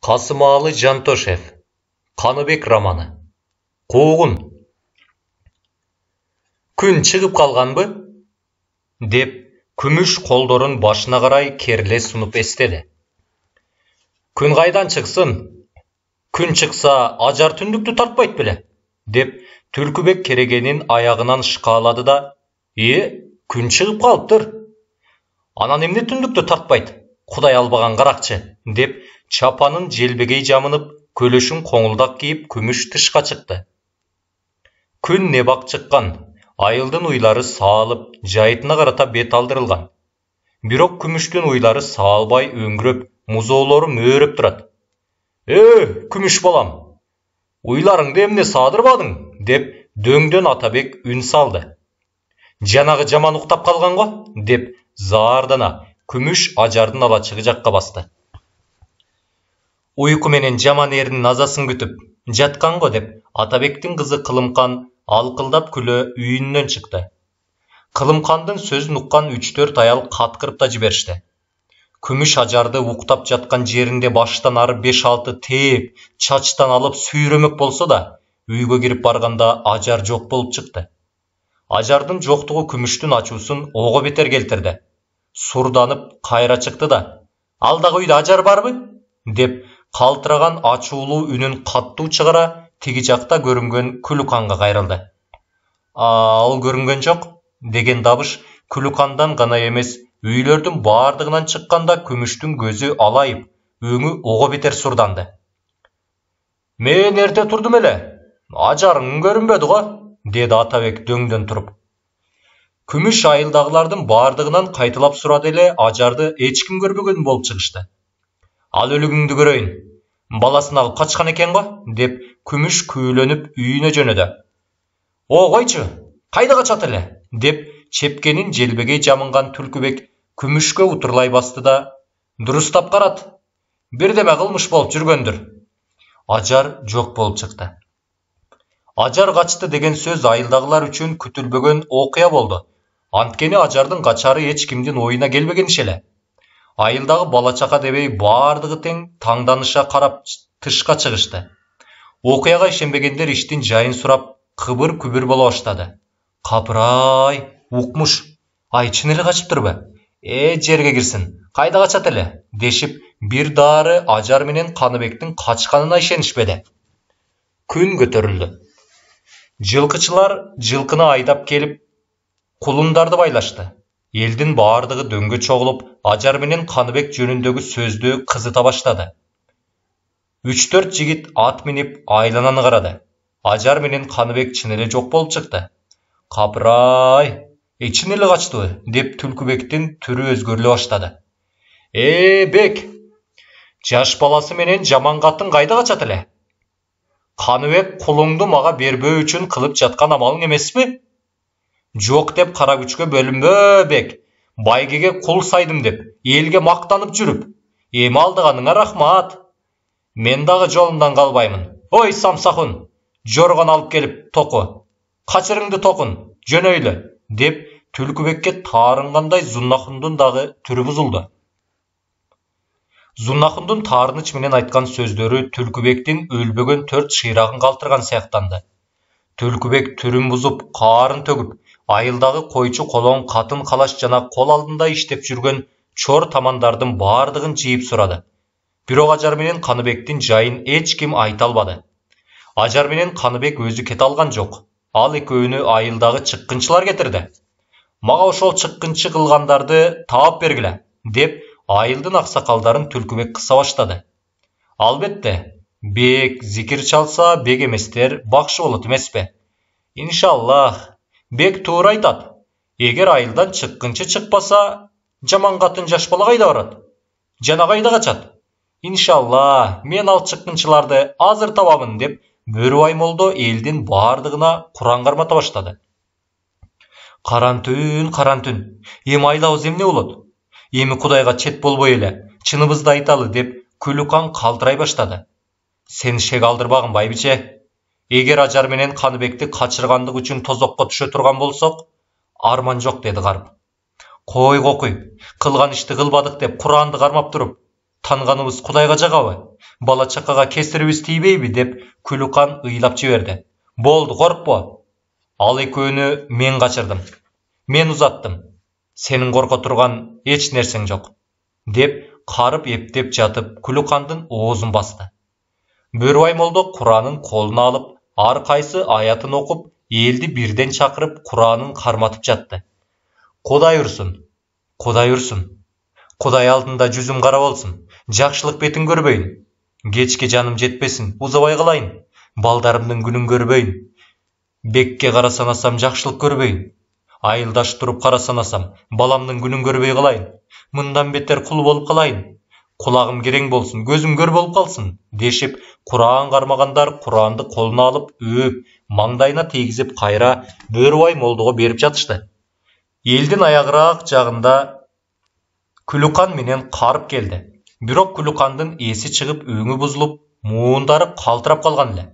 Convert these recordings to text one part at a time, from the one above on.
Касымалы Жантошев. Қаныбек романы. Қуғын. Күн шығып қалғанбы? Деп, күміш қолдорын башына қарай керіле сұнып естеді. Күн қайдан шықсын? Күн шықса, ажар түндікті тартпайды біле. Деп, Түлкібек керегенін аяғынан шықалады да, күн шығып қалыптыр. Анан емне түндікті тартпайды? Құдай албаған қарақчы, деп, чапанын желбегей жамынып, көлөшін қоңылдақ киіп, күміш тышқа шықты. Күн не бақ шыққан, айылдың уйлары саалып, жайытына қарата бет алдырылған. Бирок күміштің уйлары саалбай өңгіріп, музоолору мөөрөп турат. Күміш балам, уйларыңды эмне саадырбадың? Деп, дөңдөн Атабек үн салды. Жанагы жаман уктап қалған го? Деп, заардана, күміш ажардын алачыгы жаққа басты. Уйку менен жаман эрдин назасын күтүп жаткан го деп, Атабектин кызы Кылымкан алкылдап күлө үйүнөн чыкты. Кылымкандын сөзүн уккан 3-4 аял каткырып да жиберишти. Күмүш ажарды уктап жаткан жеринде баштан ары 5-6 тээп, чачтан алып сүйрөмөк болсо да, үйгө кирип барганда ажар жок болуп чыкты. Ажардын жоктугу күмүштүн ачуусун ого бетер келтирди. Сурданып кайра чыкты да, "Ал дагы үйдө ажар барбы?" деп калтыраган ачуулуу үнүн каттуу чыгара тиги жакта көрүнгөн Күлүканга кайрылды. "Ал көрүнгөн жок" деген дабыш Күлүкандан гана эмес, үйлөрдүн баардыгынан чыкканда күмүштүн көзү алайып, өңү ого бетер сурданды. "Мен эрте турдум эле. Ажарың көрүнбөдү го", деди Атабек дөңдөн туруп. Күмүш айылдагылардын баардыгынан кайталап сурады эле, ажарды эч ким көрбөгөн болуп чыгышты. "Ал өлүгүңдү көрөйүн. Баласын алып качкан экен го", деп күмүш күүлөнүп үйүнө жөнөдү. "Койчу, кайда качат эле?" деп чепкенин желбегей жамынган Түлкүбек күмүшкө утурлай басты да, "Дурустап карат. Бирдеме кылмыш болуп жүргөндүр". Ажар жок болуп чыкты. Ажар качты деген сөз айылдагылар үчүн күтүлбөгөн окуя болду. Анткени ажардын качары эч кимдин оюна келбеген ишеле. Айылдагы бала-чака дебей баардыгы тең таңданыша карап тышка чыгышты. Окуяга ишенбегендер иштин жайын сурап, кыбыр-күбүр боло баштады. "Капырай, укмуш. Ай, чын эле качыптырбы? Жерге кирсин. Кайда качат эле?" дешип, бир дары Ажар менен Каныбектин качканына ишенишпеди. Күн көтөрүлдү. Жылкычылар жылкыны айдап келип, кулундарды байлашты. Элдин баардыгы дөңгө чогулуп, Ажар менен Каныбек жөнүндөгү сөздү кызыта баштады. 3-4 жигит ат минип айлананы карады. Ажар менен Каныбек чын эле жок болуп чыкты. "Капырай, чын эле качтыбы?" деп Түлкүбектин түрү өзгөрүлө баштады. Бек, жаш баласы менен жаман катын кайда качат эле? Каныбек кулуңду мага бербөө үчүн кылып жаткан амалың эмеспи? Жок деп кара күчкө бөлүнбө, Бек. Байгеге кул сайдым деп, элге мактанып жүрүп. Эми алдыганыңа рахмат. Мен дагы жолумдан калбаймын. Ой, самсахун, жоргон алып келип току. Качырыңды токун, жөнөйлө, деп Түлкүбекке таарынгандай Зуннахундун дагы түрү бузулду. Зуннахундун таарыныч менен айткан сөздөрү Түлкүбектин өлбөгөн 4 шыйрагын калтырган сыяктанды. Түлкүбек түрүн бузуп, каарын төгүп, айылдагы койчу колоң катын калаш жана кол алдында иштеп жүргөн чор тамандардын баардыгын жыйып сурады. Бирок Ажар менен Каныбектин жайын эч ким айта албады. Ажар менен Каныбек өзү кете алган жок. Ал экөөнү айылдагы чыккынчылар кетирди. "Мага ошол чыккынчы кылгандарды таап бергиле", деп айылдын аксакалдарын Түлкүбек кыса баштады. Албетте, Бек зикир чалса, бек эместер бакшы болот эмеспи? Иншаллах, Бек туура айтат. Эгер айылдан чыккынчы чыкпаса, жаман катын жаш бала кайда барат? Жана кайда качат? Иншаллах, мен ал чыккынчыларды азыр табамын, деп Бөрүбай молдо элдин баардыгына Куран кармата баштады. Карантүн, эми айлабыз эмне болот? Эми Кудайга чет болбой эле, чыныбызды айталы, деп Күлүкан калтырай баштады. Сен шек алдырбагын, байбиче. Эгер Ажар менен Каныбекти качыргандык үчүн тозокко түшө турган болсок, арман жок, деди карып. Кой кокуй, кылган ишти кылбадык деп Куранды кармап туруп, танганыбыз Кудайга жагабы? Bala çakaga kesiribиз тийбейби деп Күлүкан ыйлап жиберди. Болду, коркпо. Ал экөөнү мен качырдым. Мен узаттым. Сенин корко турган эч нерсең жок. Деп карып эптеп жатып Күлүкандын оозун басты. Бөрүбай молдо Куранын колуна алып, ар кайсы аятын окуп, элди бирден чакырып Куранын карматып жатты. Кудай урсун, Кудай урсун. Кудай алдында жүзүм кара болсун. Жакшылык бетин көрбөйүн. Кечке жаным жетпесин, узабай калайын. Балдарымдын күнүн көрбөйүн. Бекке кара санасам жакшылык көрбөйүн. Айылдаш туруп кара санасам, баламдын күнүн көрбөй калайын. Мындан бетер кул болуп калайын. Кулагым керең болсун, көзүм көр болуп калсын, дешип, Куран кармагандар Куранды колуна алып, өөп, маңдайына тийгизип кайра Бөрүбай молдого берип жатышты. Элдин аягыраак жагында Күлүкан менен карып келди. Бирок Күлүкандын эси чыгып, өңү бузулуп, муундары калтырап калган эле.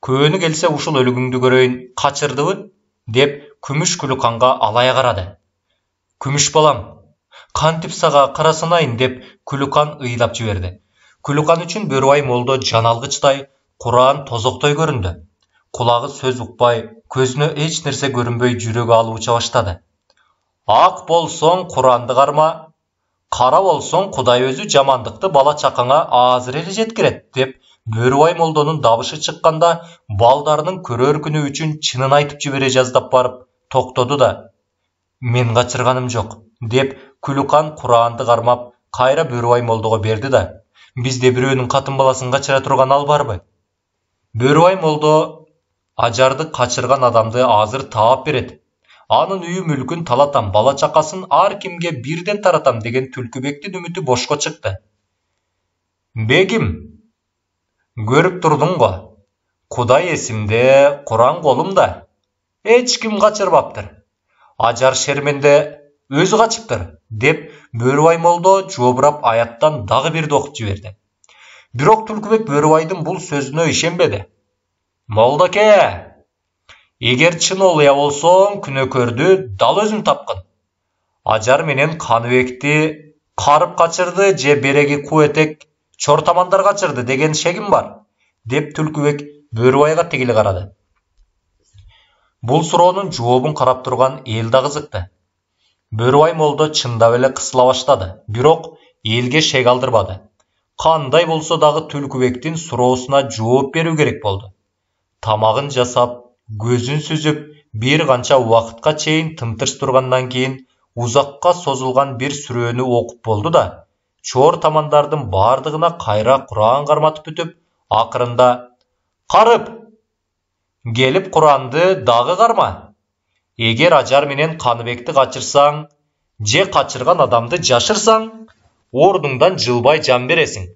Көөнү келсе ушул өлүгүңдү көрөйүн, качырдыбы? Деп Күмүш Күлүканга алая карады. Күмүш балам, кантип сага карасанайын деп Күлүкан ыйлап жиберди. Күлүкан үчүн Бөрүбай молдо жаналгычтай, Куран тозоктой көрүндү. Кулагы сөз укпай, көзүнө эч нерсе көрүнбөй жүрөгү алып уча баштады. Ак болсоң Куранды карма, кара болсоң Кудай өзү жамандыкты бала чакаңа азыр эле жеткирет деп Бөрүбай молдонун дабышы чыкканда балдарынын көрөр күнү үчүн чынын айтып жибере жаздап барып токтоду да мен качырганым жок деп Күлүкан Куранды кармап кайра Бөрүбай молдого берди да бизде бирөөнүн катын баласын качыра турган ал барбы? Бөрүбай молдо ажарды качырган адамды азыр таап берет. Анын үйү мүлкүн талатам, бала чакасын ар кимге бирден таратам деген Түлкүбектин үмүтү бошко чыкты. Бегим, көрүп турдуң го. Кудай эсимде, Куран колумда. Эч ким качырбаптыр. Ажар шерменде өзү качыптыр, деп Бөрүбай молдо жобурап аяттан дагы бирди окуп жиберди. Бирок Түлкүбек Бөрүбайдын бул сөзүнө ишенбеди. Молдоке, эгер чын олуя болсоң, күнөөкөрдү дал өзүң тапкын. Ажар менен Каныбекти карып качырды же береги куэтек чортамандар качырды деген шегим бар, деп Түлкүбек Бөрүбайга тигили карады. Бул суроонун жообун карап турган эл да кызыкты. Бөрүбай молдо чындап эле кысыла баштады, бирок элге шек алдырбады. Кандай болсо дагы Түлкүбектин суроосуна жооп берүү керек болду. Тамагын жасап, көзүн сүзүп, бир канча убакытка чейин тымтырс тургандан кийин узакка созулган бир сүрөнү окуп болду да, чор тамандардын бардыгына кайра Куран карматып бүтүп, акырында «Карып! Келип Куранды дагы карма. Эгер Ажар менен Каныбекти качырсаң, же качырган адамды жашырсаң, ордуңдан жылбай жан бересиң.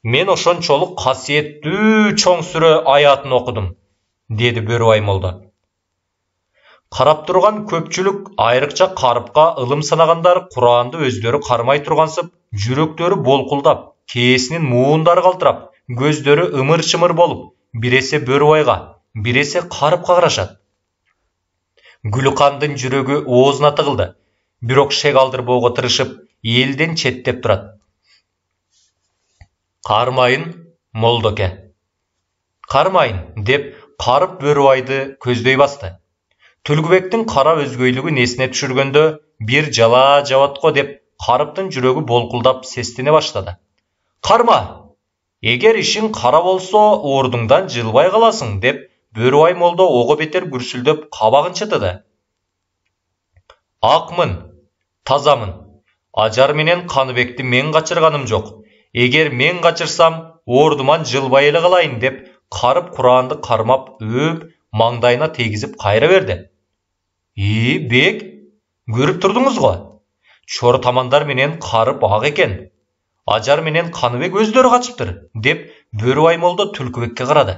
Мен ошончолук касиеттүү чоң сүрө аятын окудум», деди Бөрүбай молдо. Карап турган көпчүлүк, айрыкча Карыпка ылым санагандар Куранды өздөрү кармай тургансып, жүрөктөрү болкулдап, кээсинин муундары калтырап, көздөрү ымыр-чымыр болуп, биресе Бөрүбайга, биресе Карыпка карашат. Күлүкандын жүрөгү оозуна тыгылды, бирок шек алдырбоого тырышып, элден четтеп турат. Кармайын, молдоке. Кармайын, деп Карып Бөрүбайды көздөй басты. Түлкүбектин кара өзгөйлүгүн эсине түшүргөндө бир жала жабатко деп Карыптын жүрөгү болкулдап сестене баштады. Карма! Эгер ишиң кара болсо, ордуңдан жылбай каласың, деп Бөрүбай молдо ого бетер күрсүлдөп кабагын чытыды. Акмын, тазамын. Ажар менен Каныбекти мен качырганым жок. Эгер мен качырсам, ордуман жылбай эле калайын, деп Карып Куранды кармап, өөп, маңдайына тийгизип кайра берди. Бек, көрүп турдуңуз го? Чор тамандар менен Карып ак экен. Ажар менен Каныбек өздөрү качыптыр, деп Бөрүбай молдо Түлкүбекке карады.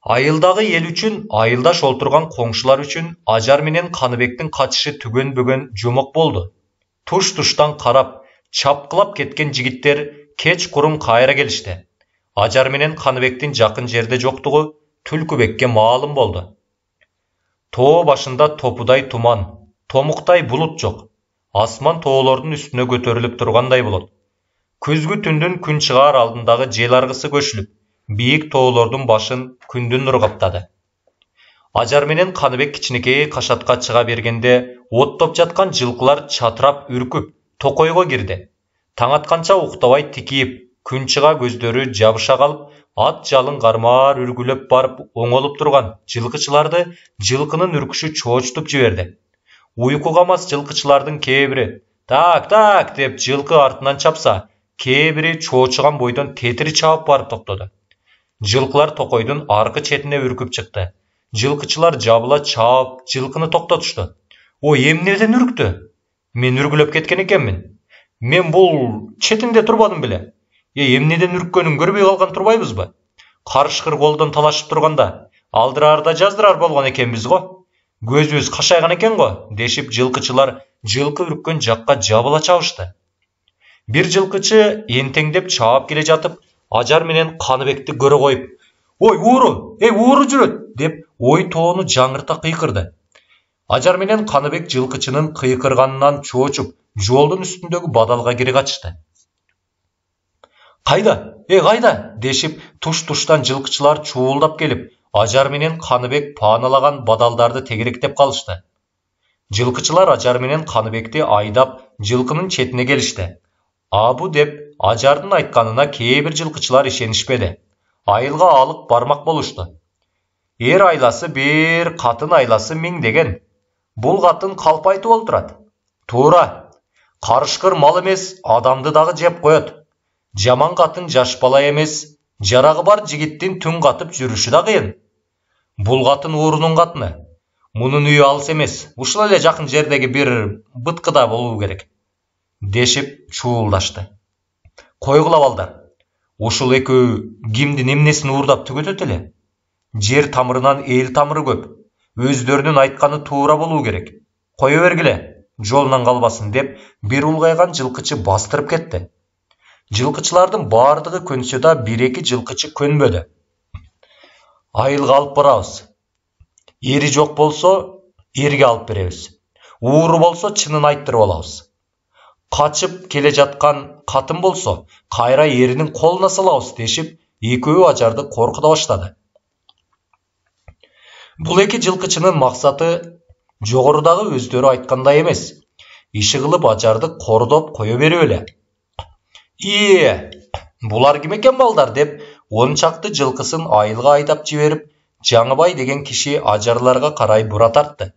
Айылдагы эл үчүн, айылдаш олтурган коңшулар үчүн Ажар менен Каныбектин качышы түгөн-бөгөн жомок болду. Туш-туштан карап, чапкылап кеткен жигиттер кеч курум кайра келишти. Ажар менен Каныбектин жакын жерде жоктугу Түлкүбекке маалым болду. Тоо башында топудай туман, томуктай булут жок. Асман тоолордун үстүнө көтөрүлүп тургандай болот. Күзгү түндүн күн чыгаар алдындагы жел аргысы көчүлүп, бийик тоолордун башын күндүн нуру каптады. Ажар менен Каныбек кичинекей кашатка чыга бергенде, оттоп жаткан жылкылар чатырап үркүп, токойго кирди. Таң атканча уктабай тикиип, күн чыга көздөрү жабыша калып, ат жалын кармаар үргүлөп барып оңолуп турган жылкычыларды жылкынын үркүшү чоочтуп жиберди. Уйкуга мас жылкычылардын кээ бири так деп жылкы артынан чапса, кээ бири чоочуган бойдон тетири чаап барып токтоду. Жылкылар токойдун аркы четине үркүп чыкты. Жылкычылар жабыла чаап, жылкыны токтотушту. Ой, эмнеден үрктү? Мен үргүлөп кеткен экенмин. Мен бул четинде турбадым беле. Эмнеден үрккөнүн көрбөй калган турбайбызбы? Карышкыр колдон талашып турганда, алдыраарда жаздырар болгон экенбиз го. Көзүбүз кашайган экен го, дешип жылкычылар жылкы үрккөн жакка жабыла чабышты. Бир жылкычы энтеңдеп чаап келе жатып, Ажар менен Каныбекти көрө коюп, «Ой, ууру жүрөт!» деп ой тоону жаңырта кыйкырды. Ажар менен Каныбек жылкычынын кыйкырганынан чоочуп, жолдун үстүндөгү бадалга кире качышты. Кайда дешип, туш-туштан жылкычылар чуулдап келип, Ажар менен Каныбек пааналаган бадалдарды тегеректеп калышты. Жылкычылар Ажар менен Каныбекти айдап, жылкынын четине келишти. Абу деп Ажардын айтканына кээ бир жылкычылар ишенишпеди. Айылга алып бармак болушту. Эр айласы бир, катын айласы миң деген. Бул катын калп айтып олтурат. Туура. Карышкыр мал эмес, адамды дагы жеп коет. Жаман катын жаш бала эмес, жарагы бар жигиттин түн катып жүрүшү да кыйын. Бул катын уурунун катыны. Мунун үйү алыс эмес, ушул эле жакын жердеги бир быткыда болуу керек, дешип чуулдашты. Койгула балдар. Ушул экөө кимдин эмнесин уурдап түгөтөт эле? Жер тамырынан эл тамыры көп. Өздөрүнүн айтканы туура болуу керек. Кое бергиле, жолунан калбасын деп бир улгайган жылкычы бастырып кетти. Жылкычылардын бардыгы көнсө да бир-эки жылкычы көнбөдү. Айылга алып барабыз. Ери жок болсо, эрге алып беребиз. Ууру болсо, чынын айттырып алабыз. Качып келе жаткан катын болсо, кайра эринин колуна салабыз, дешип, экөө Ажарды коркута баштады. Бул эки жылкычынын максаты жогорудагы өздөрү айткандай эмес. Иши кылып Ажарды кордоп кое берип эле. Булар ким экен балдар деп, 10 чакты жылкысын айылга айдап жиберип, Жаңыбай деген киши Ажарларга карай бура тартты.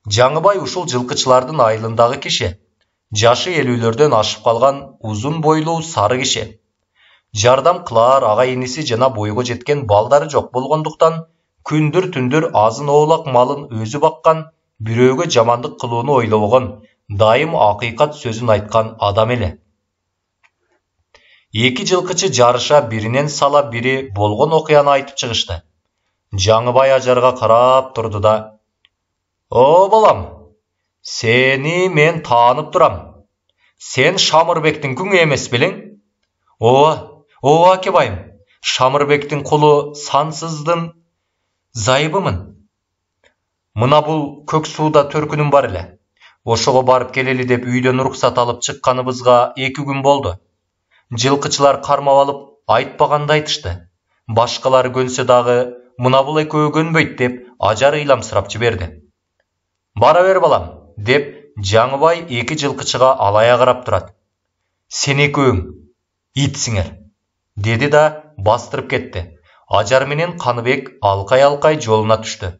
Жаңыбай ушул жылкычылардын айылындагы киши. Жашы 50-лөрдөн ашып калган узун бойлуу сары киши. Жардам кылаар ага-иниси жана бойго жеткен балдары жок болгондуктан, күндүр-түндүр азын оолак малын өзү баккан, бирөөгө жамандык кылууну ойлобогон, дайым акыйкат сөзүн айткан адам эле. Эки жылкычы жарыша биринен сала бири болгон окуяны айтып чыгышты. Жаңыбай Ажарга карап турду да, «О балам, сени мен таанып турам. Сен Шамырбектин күңү эмес белең?» «Ооба, акебайым. Шамырбектин кулу Сансыздын зайыбымын. Мына бул көк сууда төркүнүм бар эле. Ошого барып келели деп үйдөн уруксат алып чыкканыбызга 2 күн болду. Жылкычылар кармап алып айтпаганды айтышты. Башкалары көнсө дагы мына бул экөө көнбөйт деп Ажар ыйламсырап жиберди. «Бара бер балам», деп Жаңыбай эки жылкычыга алая карап турат. «Сен экөөң итсиңер», деди да бастырып кетти. Ажар менен Каныбек алкай-алкай жолуна түштү.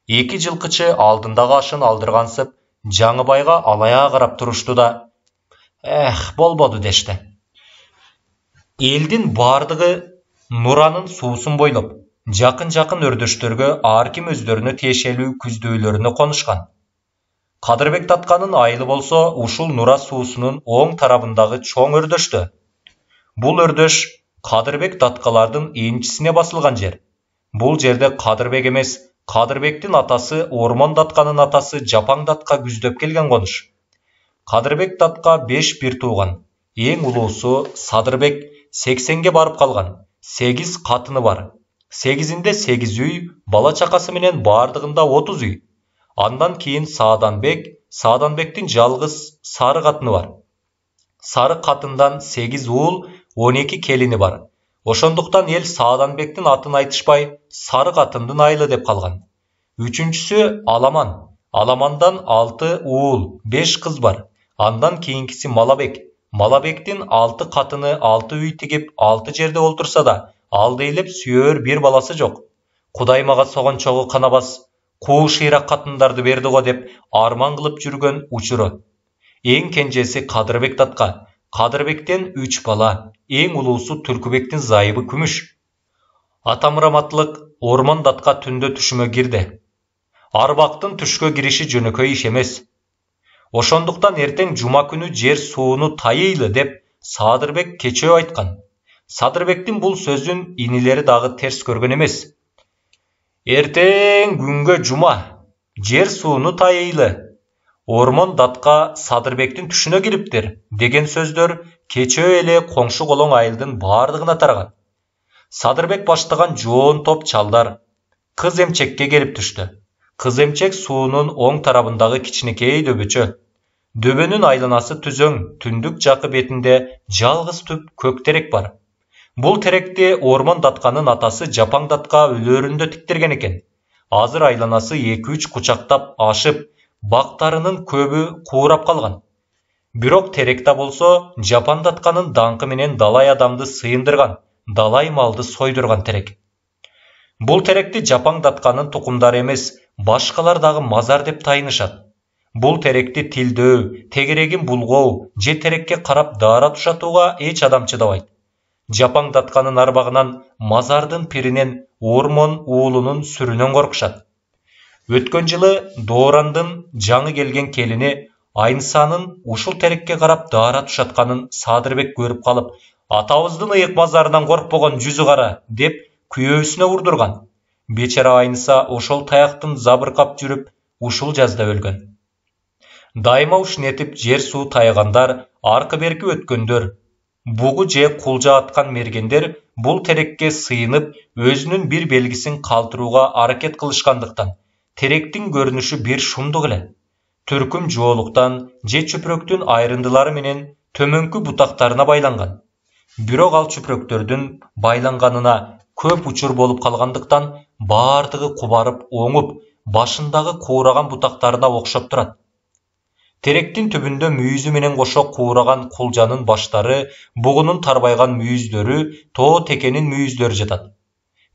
Эки жылкычы алдындагы ашын алдыргансып, Жаңыбайга алая карап турушту да, болбоду дешти. Элдин бардыгы Нуранын суусун бойлоп, жакын-жакын өрдөштөргө ар ким өздөрүнө тиешелүү күздөөлөрүнө конушкан. Кадырбек татканын айылы болсо, ушул Нура суусунун оң тарабындагы чоң өрдөштө. Бул өрдөш Кадырбек таткалардын энчисине басылган жер. Бул жерде Кадырбек эмес, Кадырбектин атасы Ормон татканын атасы Жапаң татка күздөп келген конуш. Кадырбек татка 5 бир тууган. Эң улуусу Садырбек 80ге барып калган. 8 катыны бар. 8-inde 8 үй, бала чакасы менен бардыгында 30 үй. Андан кийин Сааданбек, Сааданбектин жалгыз сары катыны бар. Сары қатындан 8 уул, 12 келини бар. Ошондуктан эл Сааданбектин атын айтышпай, Сары қатындын айлы деп калган. Үчүнчүсү Аламан. Аламандан 6 уул, 5 кыз бар. Андан кийинкиси Малабек. Малабектин 6 қатыны 6 үй тигип 6 жерде олтурса да, алды элеп сүйөр бир баласы жок. Кудай мага согончогу канабас, куу шыйрак катындарды берди го деп арман кылып жүргөн учуру. Эң кенжеси Кадырбек датка. Кадырбектен 3 бала. Эң улуусу Түркүбектин зайыбы Күмүш. Атамыраматлык Ормон датка түндө түшүмө кирди. Арбактын түшкө кириши жөнөкөй иш эмес. Ошондуктан эртең жума күнү жер сууну тайыйлы деп Садырбек кечөө айткан. Садырбектин бул сөзүн инилери дагы терс көргөн эмес. Эртең күнгө жума, жер сууну тайыйлы. Ормон датка Садырбектин түшүнө кириптир деген сөздөр кечөө эле коңшу колоң айылдын бардыгына тараган. Садырбек баштаган жоон топ чалдар кыз эмчекке келип түштү. Кыз эмчек суунун оң тарабындагы кичинекей дөбөчө. Дөбөнүн айланасы түзөң, түндүк жакы бетинде жалгыз түп көк терек бар. Бул теректи Ормон датканын атасы Жапаң датка өлөрүндө тиктирген экен. Азыр айланасы 2-3 кучактап ашып, бактарынын көбү куурап калган. Бирок теректе болсо Жапаң датканын даңкы менен далай адамды сыйындырган, далай малды сойдурган терек. Бул теректи Жапаң датканын тукумдары эмес, башкалар дагы мазар деп тайынышат. Бул теректи тилдөө, тегерегин булгоо, же терекке карап даара тушатууга эч адам чыдабайт. Жапаң датканын арбагынан мазардын пиринен Ормон уулунун сүрүнөн коркушат. Өткөн жылы Доорандын жаңы келген келини Айнсанын ушул терекке карап даара тушатканын Садырбек көрүп калып, атабыздын ыйык мазарынан коркпогон жүзү кара деп күйөөсүнө урдурган. Бечара Айнса ошол таяктын забыркап жүрүп, ушул жазда өлгөн. Дайыма ушнетип жер суу тайгандар, аркы-берки өткөндөр, бугу же кулжа аткан мергендер бул терекке сыйынып, өзүнүн бир белгисин калтырууга аракет кылышкандыктан, теректин көрүнүшү бир шумдук эле. Түркүм жоолуктан же чүпүрөктүн айрындылары менен төмөнкү бутактарына байланган. Бирок ал чүпүрөктөрдүн байланганына көп учур болуп калгандыктан, бардыгы кубарып, оңуп, башындагы куураган бутактарына окшоп турат. Теректин түбүндө мүйүзү менен кошо куураган кулжанын баштары, бугунун тарбайган мүйүздөрү, тоо текенин мүйүздөрү жатат.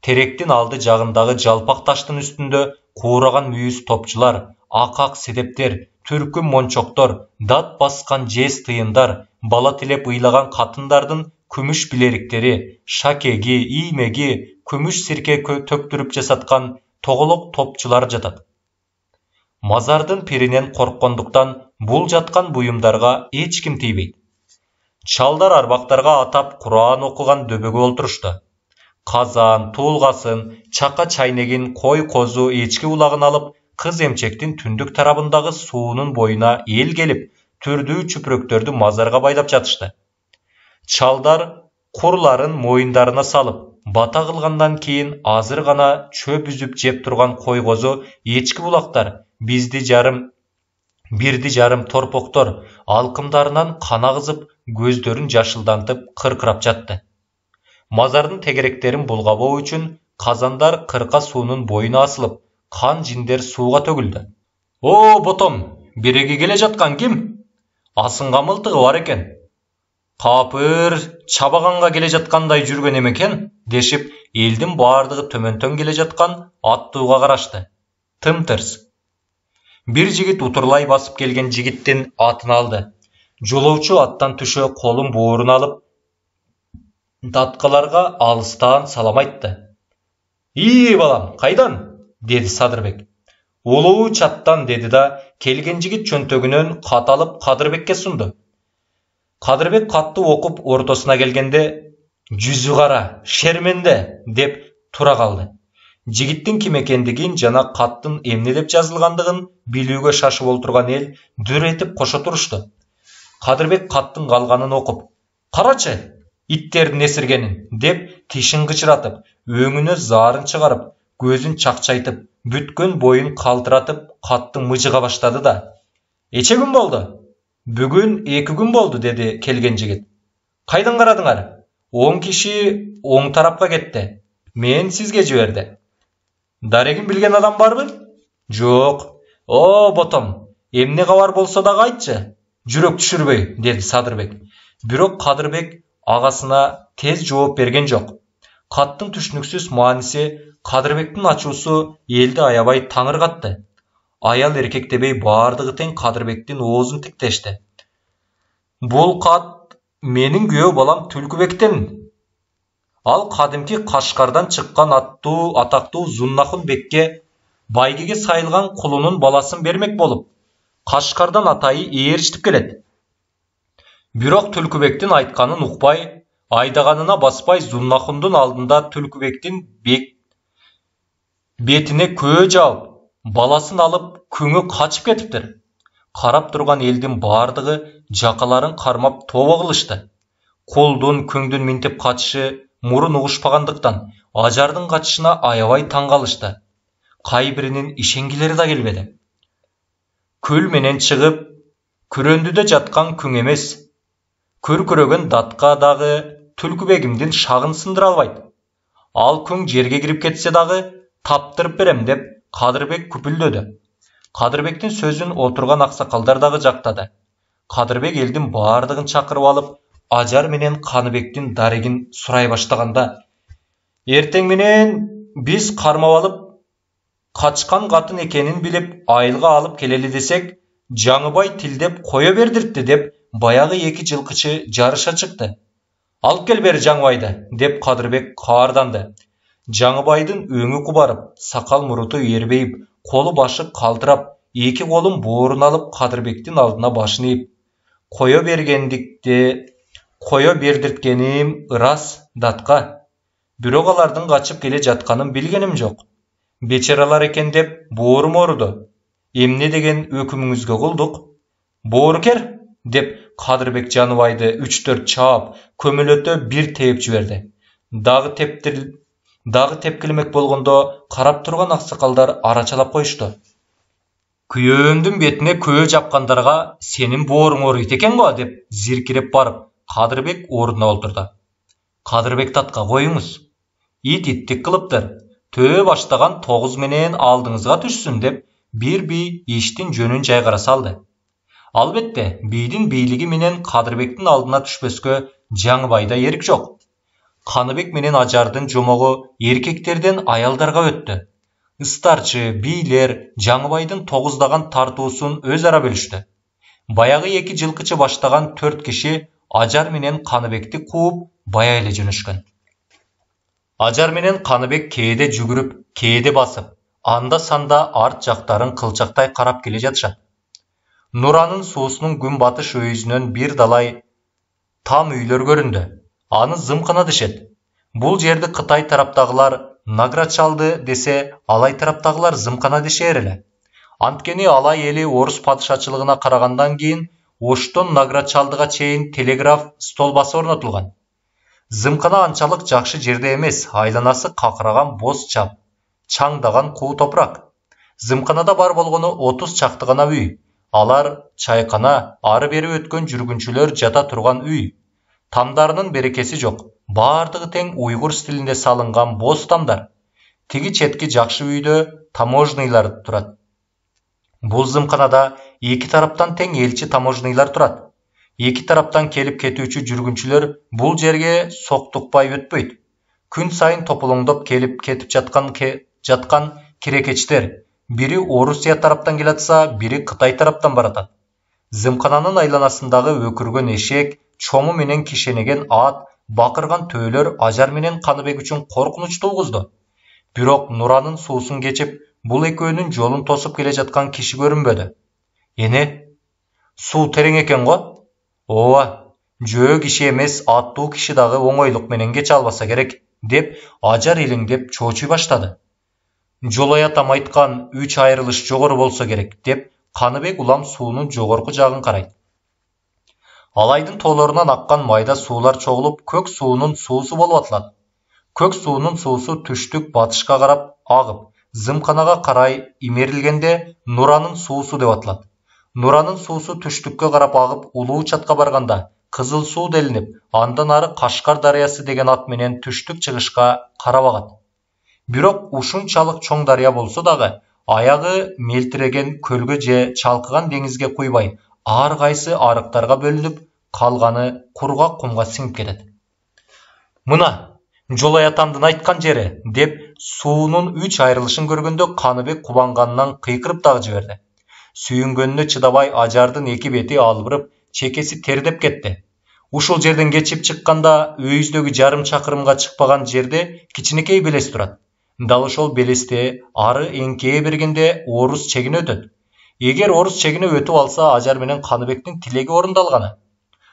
Теректин алды жагындагы жалпак таштын үстүндө куураган мүйүз топчулар, акак седептер, түркүм мончоктор, дат баскан жез тыйындар, бала тилеп ыйлаган катындардын күмүш билериктери, шакеги, иймеги, күмүш сирке төктүрүп жасаткан тоголок топчулар жатат. Мазардын пиринен корккондуктан бул жаткан буюмдарга эч ким тийбейт. Чалдар арбактарга атап Куран окуган дөбөгө олтурушту. Казан, туулгасын, чака чайнегин, кой козу, эчки улагын алып, кыз эмчектин түндүк тарабындагы суунун боюна эл келип, түрдүү чүпүрөктөрдү мазарга байлап жатышты. Чалдар курларын моюндарына салып, бата кылгандан кийин азыр гана чөп үзүп жеп турган кой козу, эчки булактар, бирди жарым торпоктор алкымдарынан кан агызып, көздөрүн жашылдантып кыркырап жатты. Мазардын тегеректерин булгабоо үчүн казандар кырка суунун боюна асылып, кан жиндер сууга төгүлдү. О, ботом, биреги келе жаткан ким? Асынга мылтыгы бар экен. Капыр, чабаганга келе жаткандай жүргөн эмекен, дешип, элдин бардыгы төмөнтөн келе жаткан аттууга карашты. Тым-тырс. Бир жигит утурлай басып келген жигиттин атын алды. Жолоочу аттан түшө колун бууруна алып, даткаларга алыстан салам айтты. «Ии, балам, кайдан?» деди Садырбек. «Улуу чаттан» деди да, келген жигит чөнтөгүнөн кат алып Кадырбекке сунду. Кадырбек катты окуп ортосуна келгенде, «Жүзү кара, шерменде» деп тура калды. Жигиттин ким экендигин жана каттын эмне деп жазылгандыгын билүүгө шашып олтурган эл дүр этип кошо турушту. Кадырбек каттын калганын окуп, «Карачы, иттердин эсиргенин» деп тишин кычыратып, өңүнө заарын чыгарып, көзүн чакчайтып, бүткөн боюн калтыратып, каттын мыжыга баштады да. «Эче күн болду? Бүгін 2 күн болды, деді келген жігіт. Қайдан қарадыңар? 10 киши оң тарапқа кетті. Мен сізге жіберді. Дарегин білген адам барбы? Жоқ. О, ботом, эмне кабар болсо дагы айтчы. Жүрөк түшүрбөй, деді Садырбек. Бирок Кадырбек агасына тез жооп берген жок. Каттың түшүнүксүз мааниси, Кадырбектин ачуусу элди аябай таңыркатты. Аял эркек дебей баардыгы тең Кадырбектин оозун тиктешти. Бул кат менин күйөө балам Түлкүбектен. Ал кадимки Кашкардан чыккан атактуу Зуннахун бекке байгеге сайылган кулунун баласын бермек болуп, Кашкардан атайы ээрчитип келет. Бирок Түлкүбектин айтканын укпай, айдаганына баспай Зуннахундун алдында Түлкүбектин бетине көө жаап, баласын алып күңү качып кетиптир. Карап турган элдин баардыгы жакаларын кармап тобо кылышты. Колдун, көңдүн минтип качышы мурун угушпагандыктан ажардын качышына аябай таң калышты. Кайбиринин ишенгилери да келбеди. Көл менен чыгып, күрөндүдө жаткан күң эмес, көркүрөгөн датка дагы Түлкүбегимдин шагын сындыра албайт. Ал күң жерге кирип кетсе дагы таптырып берем деп Кадырбек күпүлдөдү. Кадырбектин сөзүн отурган аксакалдар дагы жактады. Кадырбек элдин баардыгын чакырып алып, Ажар менен Каныбектин дарегин сурай баштаганда, эртең менен биз кармап алып, качкан катын экенин билип, айылга алып келели десек, Жаңыбай тилдеп кое бердиртти деп баягы 2 жылкычы жарыша чыкты. Алып кел бери Жаңыбайды, деп Кадырбек каарданды. Жаңыбайдын өңү кубарып, сакал муруту эрбейип, колу башы калтырап, 2 колун боорун алып Кадырбектин алдына башын ийип, кое бердирткеним ырас, датка. Бирок алардын качып келе жатканын билгеним жок. Бечаралар экен деп боорум ооруду. Эмне деген өкүмүңүзгө кылдык? Боорукер, деп Кадырбек Жаңыбайды 3-4 чаап, көмөлөтө бир тээп жиберди. Дагы тепкилемек болгондо карап турган аксакалдар арачалап коюшту. Күйөөмдүн бетине көө жапкандарга сенин бооруң ооруйт экен го, деп зиркиреп барып, Кадырбек ордуна олтурду. Кадырбек татка коюңуз. Ит иттик кылыптыр. Төө баштаган 9 менен алдыңызга түшсүн, деп бир бий иштин жөнүн жайгара салды. Албетте, бийдин бийлиги менен Кадырбектин алдына түшпөскө Жаңыбайда эрк жок. Каныбек менен Ажардын жомогу эркектерден аялдарга өттү. Ыстарчы, бийлер Жаңыбайдын 9даган тартуусун өз ара бөлүштү. Баягы 2 жылкычы баштаган 4 киши Ажар менен Каныбекти кууп бая эле жөнөшкөн. Ажар менен Каныбек кээде жүгүрүп, кээде басып, анда-санда арт жактарын кылчактай карап келе жатышат. Нуранын суусунун күн батыш өйүзүнөн бир далай там үйлөр көрүндү. Аны зымкана дешет. Бул жерди Кытай тараптагылар наград чалды десе, Алай тараптагылар зымкана дешер эле. Анткени Алай эли орус падышачылыгына карагандан кийин Оштон наград чалдыга чейин телеграф столбасы орнотулган. Зымкана анчалык жакшы жерде эмес, айланасы какыраган боз чап, чаңдаган куу топурак. Зымканада бар болгону 30 чакты гана үй. Алар чайкана, ары-бери өткөн жүргүнчүлөр жата турган үй. Тамдарынын берекеси жок. Баардыгы тең уйгур стилинде салынган боз тамдар. Тиги четки жакшы үйдө таможныйлар турат. Бул зымканада 2 тараптан тең элчи таможныйлар турат. 2 тараптан келип кетүүчү жүргүнчүлөр бул жерге соктукпай өтпөйт. Күн сайын тополоңдоп келип кетип жаткан кирекечтер. Бири Орусия тараптан келатса, бири Кытай тараптан баратат. Зымкананын айланасындагы өкүргөн эшек, чому менен кишенеген ат, бакырган төөлөр Ажар менен Каныбек үчүн коркунуч тугузду. Бирок Нуранын суусун кечип, бул экөөнүн жолун тосуп келе жаткан киши көрүнбөдү. Эне, суу терең экен го? Ооба, жөө киши эмес, аттуу киши дагы оңойлук менен кече албаса керек, деп Ажар илиңдеп чоочуй баштады. Жолоятам айткан 3 айрылыш жогору болсо керек, деп Каныбек улам суунун жогорку жагын карайт. Алайдын тоолорунан аккан майда суулар чогулуп, көк суунун суусу болуп атылат. Көк суунун суусу түштүк батышка карап агып, зымканага карай имерилгенде Нуранын суусу деп атылат. Нуранын суусу түштүккө карап агып улуу чатка барганда кызыл суу делинип, андан ары Кашкар дарыясы деген ат менен түштүк чыгышка карап агат. Бирок ушунчалык чоң дарыя болсо дагы, аягы мелтиреген көлгө же чалкыган деңизге куйбай, ар кайсы арыктарга бөлүнүп, калганы кургак кумга сиңип кетет. Мына, Жолай атамдын айткан жери, деп суунун 3 айрылышын көргөндө Каныбек кубанганынан кыйкырып дагы жиберди. Сүйүнгөнүнө чыдабай ажардын эки бети албырып, чекеси тердеп кетти. Ушул жерден кечип чыкканда өйүздөгү жарым чакырымга чыкпаган жерде кичинекей белес турат. Дал ошол белесте ары эңкее бергенде орус чегине өтөт. Эгер орус чегине өтүп алса, Ажар менен Каныбектин тилеги орундалганы.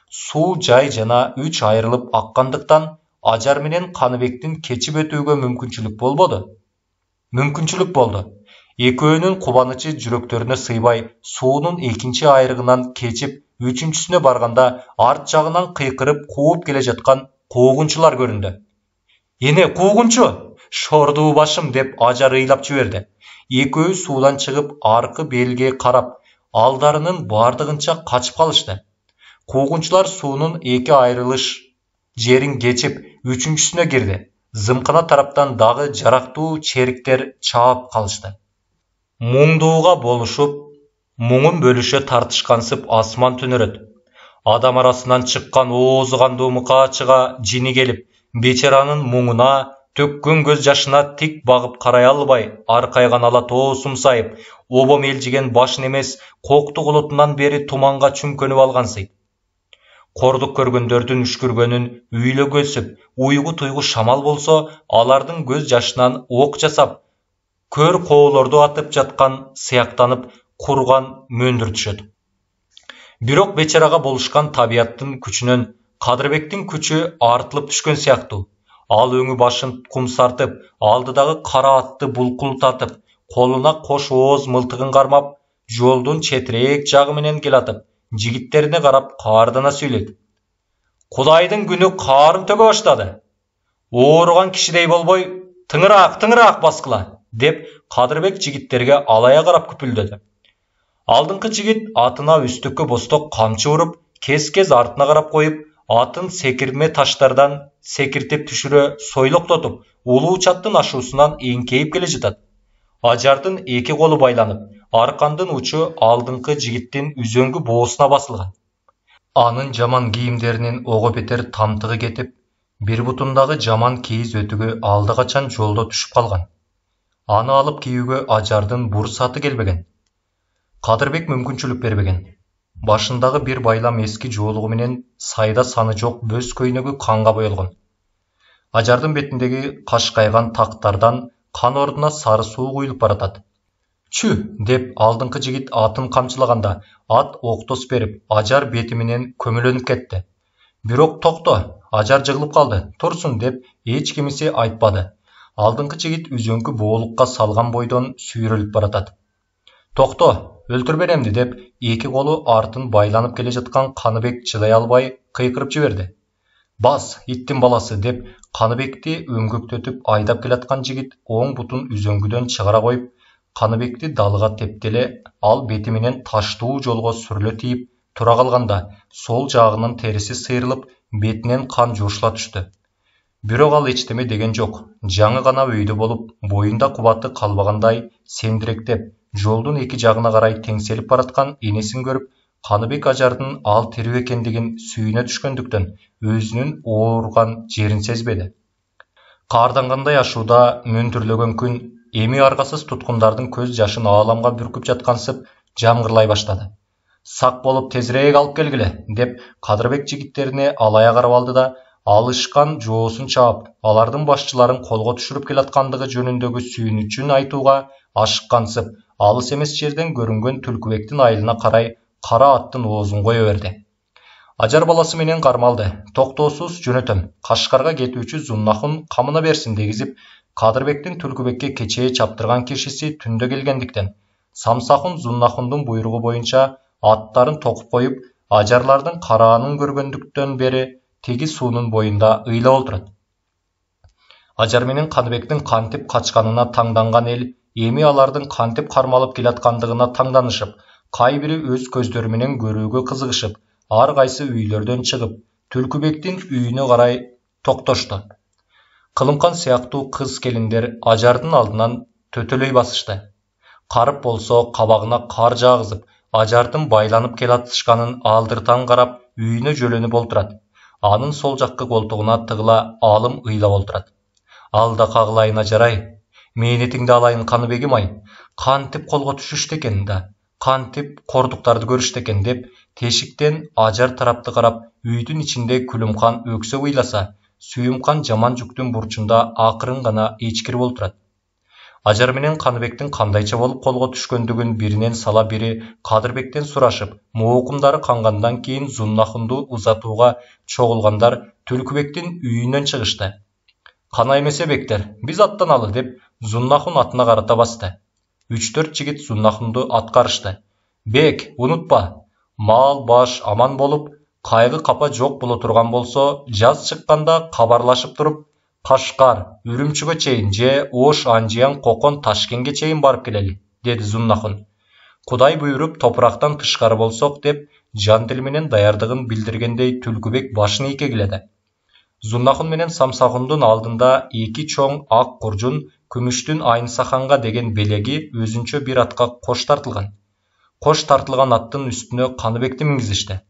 Суу жай жана 3 айрылып аккандыктан Ажар менен Каныбектин кечип өтүүгө мүмкүнчүлүк болду. Экөөнүн кубанычы жүрөктөрүнө сыйбай, суунун экинчи айрыгынан кечип, үчүнчүсүнө барганда арт жагынан кыйкырып кууп келе жаткан куугунчулар көрүндү. Эне куугунчу, шордуу башым, деп Ажар ыйлап жиберди. Экөө суудан чыгып аркы белге карап, алдарынын бардыгынча качып калышты. Куугунчулар суунун эки айрылыш жерин кечип, үчүнчүсүнө кирди. Зымкана тараптан дагы жарактуу чериктер чаап калышты. Муңдууга болушуп, муңун бөлүшө тартышкансып асман түнөрөт. Адам арасынан чыккан оозу кандуу мыкаачыга жини келип, бечаранын муңуна, төккөн көз жашына тик багып карай албай, аркайган ала тоо сумсайып, обо мелжиген башын эмес, кокту кулутунан бери туманга чүмкөнүп алгансый. Кордук көргөндөрдүн үшкүргөнүн үйлөгө өсүп, уйгу туйгу шамал болсо, алардын көз жашынан ок жасап, көр коолорду атып жаткан сыяктанып, курган мөндүр түшөт. Бирок бечарага болушкан табияттын күчүнөн Кадырбектин күчү артылып түшкөн сыяктуу. Ал өңү башын кумсартып, алдыдагы кара атты булкултатып, колуна кош ооз мылтыгын кармап, жолдун четирээк жагы менен келатып, жигиттерине карап каардана сүйлөйт. Кудайдын күнү каарым төгө баштады. Ооруган кишидей болбой, тыңыраак баскыла, деп Кадырбек жигиттерге алая карап күпүлдөдү. Алдыңкы жигит атына үстүккө босток камчы уруп, кез-кез артына карап коюп, атын секирме таштардан секиртип түшүрө сойлоктотуп, улуу чаттын ашуусунан эңкейип келе жатат. Ажардын эки колу байланып, аркандын учу алдыңкы жигиттин үзөңгү боосуна басылган. Анын жаман кийимдеринин ого бетер тамтыгы кетип, бир бутундагы жаман кийиз өтүгү алда качан жолдо түшүп калган. Аны алып кийүүгө Ажардын бурсаты келбеген. Кадырбек мүмкүнчүлүк бербеген. Башындагы бир байлам эски жоолугу менен сайда саны жок бөз көйнөгү канга боелгон. Ажардын бетиндеги кашкайган тактардан кан ордуна сары суу куюлуп баратат. Чү, деп алдыңкы жигит атын камчылаганда, ат октос берип, Ажар бети менен көмүлөнүп кетти. Бирок токто, Ажар жыгылып калды. Турсун, деп эч кимиси айтпады. Алдыңкы жигит үзөңкү боолукка салган бойдон сүйрөлүп баратат. Токто, өлтүрбенемди, деп эки колу артын байланып келе жаткан Каныбек чыдай албай кыйкырып жиберди. Бас, иттин баласы, деп Каныбекти өңгөктөтүп айдап келаткан жигит оң бутун үзөңгүдөн чыгара коюп, Каныбекти далыга тептеле, ал бети менен таштуу жолго сүрүлө тийип тура калганда, сол жагынын териси сыйрылып, бетинен кан жуушула түштү. Бирок ал эчтеме деген жок. Жаңы гана өйдө болуп, боюнда кубаты калбагандай сендиректеп, жолдун эки жагына карай теңселип бараткан энесин көрүп, Каныбек Ажардын ал тирүү экендигин сүйүнө түшкөндүктөн өзүнүн ооруган жерин сезбеди. Каардангандай ашууда мөндүрлөгөн күн эми аргасыз туткундардын көз жашын ааламга бүркүп жаткансып жамгырлай баштады. Сак болуп тезирээк алып келгиле, деп Кадырбек жигиттерине алая карап алды да, алышкан жоосун чаап, алардын башчыларын колго түшүрүп келаткандыгы жөнүндөгү сүйүнүчүн айтууга ашыккансып, алыс эмес жерден көрүнгөн Түлкүбектин айылына карай кара аттын оозун кое берди. Ажар баласы менен кармалды. Токтоосуз жөнөтөм. Кашкарга кетүүчү Зуннахун камына берсин дегизип, Кадырбектин Түлкүбекке кечээ чаптырган кишиси түндө келгендиктен, Самсахун Зуннахундун буйругу боюнча аттарын токуп коюп, ажарлардын караанын көргөндүктөн бери теги суунун боюнда ыйлап отурат. Ажар менен Каныбектин кантип качканына таңданган эл эми алардын кантип кармалып келаткандыгына таңданышып, Kay biri öz көздөрү менен көрүүгө кызыгышып, ар кайсы үйлөрдөн чыгып, Түлкүбектин үйүнө карай токтошту. Кылымкан сыяктуу кыз келиндер ажардын алдынан төтөлөй басышты. Карып болсо кабагына кар жаагызып, ажардын байланып келатышканын алдыртан карап, үйүнө жөлөнүп олтурат. Анын сол жаккы колтугуна тыгыла алым ыйлап олтурат. Алда кагылайын ажарай, мээнетиңди алайын Каныбегим ай, кантип колго түшүштү экен да, кантип кордуктарды көрүштү экен деп, тешиктен ажар тарапты карап, үйдүн ичинде Күлүмкан өксөп ыйласа, Сүйүмкан жаман жүктүн бурчунда акырын гана ичкирип олтурат. Ажар менен Каныбектин кандайча болуп колго түшкөндүгүн биринен сала бири Кадырбектен сурашып, моокумдары кангандан кийин Зуннахунду узатууга чогулгандар Түлкүбектин үйүнөн чыгышты. Кана эмесе бектер, биз аттаналы деп Зуннахун атына карата басты. 3-4 жигит Зуннахунду аткарышты. Бек, унутпа, мал баш аман болуп, кайгы капа жок боло турган болсо, жаз чыкканда кабарлашып туруп, Кашкар, Үрүмчүгө чейин же Ош, Анжиян, Кокон, Ташкенге чейин барып келели, деди Зуннахун. Кудай буйруп топурактан тышкары болсок деп, жан дил менен даярдыгын билдиргендей Түлкүбек башын ийкегиледи. Зуннахун менен Самсагундун алдында 2 чоң ак куржун, күмүштүн Айнсаханга деген белеги өзүнчө бир атка кош тартылган. Кош тартылган аттын үстүнө Каныбекти мингизишти.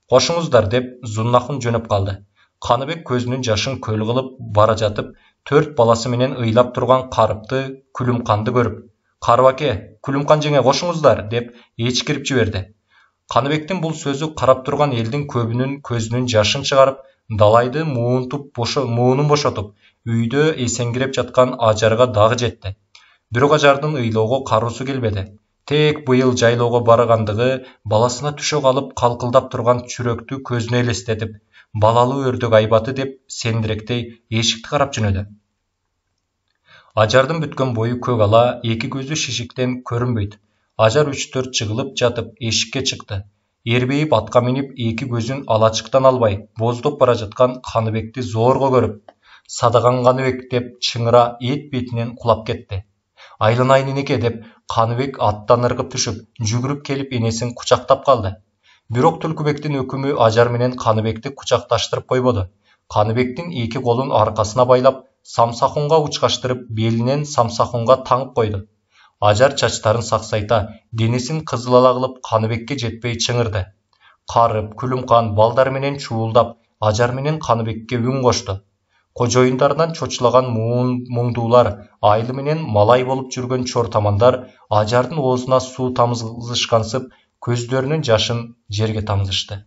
Кошуңуздар деп Зуннахун жөнөп калды. Каныбек көзүнүн жашын көл кылып бара жатып, 4 баласы менен ыйлап турган Карыпты, Күлүмканды көрүп, "Карып аке, Күлүмкан жеңе кошуңуздар" деп ичкирип жиберди. Каныбектин бул сөзү карап турган элдин көбүнүн көзүнүн жашын чыгарып, далайды муунун бошотуп, үйдө эсеңгиреп жаткан ажарга дагы жетти. Бирок ажардын ыйлоого кароосу келбеди. Тек быйыл жайлоого баргандыгы баласына түшө калып калкылдап турган чүрөктү көзүнө элестетип, балалуу өрдөк айбаты деп сендиректей эшикти карап жөнөдү. Ажардын бүткөн бою көк ала, 2 көзү шишиктен көрүнбөйт. Ажар 3-4 жыгылып жатып эшикке чыкты. Эрбейип атка минип 2 көзүн алачыктан албай, боздоп бара жаткан Каныбекти зорго көрүп, "Садаган Каныбек" деп чыңыра эт бетинен кулап кетти. "Айланайын энеке" деп Каныбек аттан ыргып түшүп, жүгүрүп келип энесин кучактап калды. Бирок Түлкүбектин өкүмү Ажар менен Каныбекти кучакташтырып койбоду. Каныбектин 2 колун аркасына байлап, Самсахунга учкаштырып, белинен Самсахунга таңып койду. Ажар чачтарын саксайта, денесин кызыл ала кылып Каныбекке жетпей чыңырды. Карып, Күлүмкан балдары менен чуулдап, Ажар менен Каныбекке үн кошту. Кожоюндарынан чочулаган муңдуулар, айлы менен малай болуп жүргөн чортамандар Ажардын оозуна суу тамызышкансып, көздөрүнүн жашын жерге тамызышты.